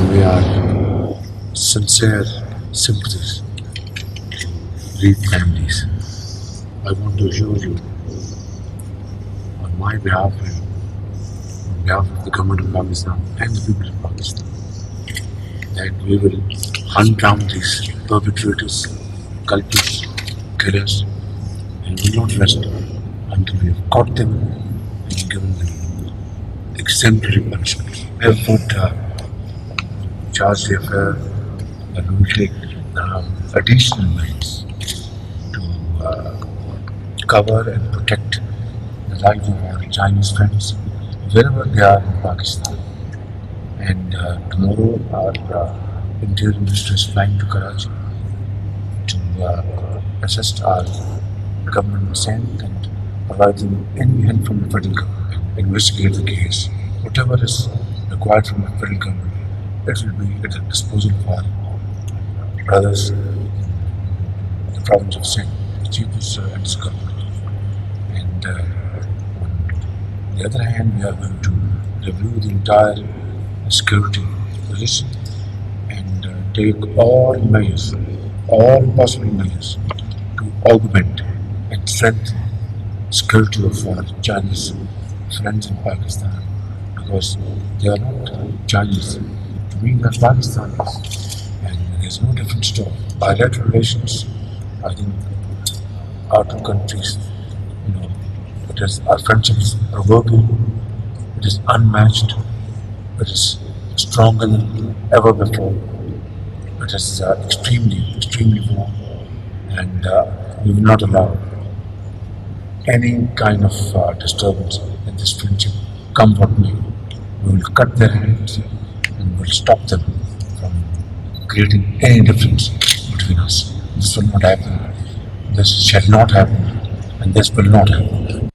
convey our sincere sympathies to bereaved families. I want to assure you, on my behalf and on behalf of the government of Pakistan and the people of Pakistan, that we will hunt down these perpetrators, culprits, killers, and will not rest until we have caught them and given them exemplary punishment. We have put charge the affair and we will take additional measures to cover and protect the lives of our Chinese friends wherever they are in Pakistan. And tomorrow our Interior Minister is flying to Karachi to assist our government consent and provide them any help from the federal government, investigate the case. Whatever is required from the federal government, it will be at the disposal of our brothers in the province of Sindh, the chief and his government. And on the other hand, we are going to review the entire security position and take all measures, all possible measures to augment and strengthen security of our Chinese friends in Pakistan, because they are not Chinese. To me, they are Pakistanis, and there is no difference to bilateral relations. I think our two countries, it is our friendships are working. It is unmatched. It is stronger than ever before. It is extremely warm, and we will not allow any kind of disturbance in this friendship, come what may. We will cut their hands and we will stop them from creating any difference between us. This will not happen. This shall not happen, and this will not happen.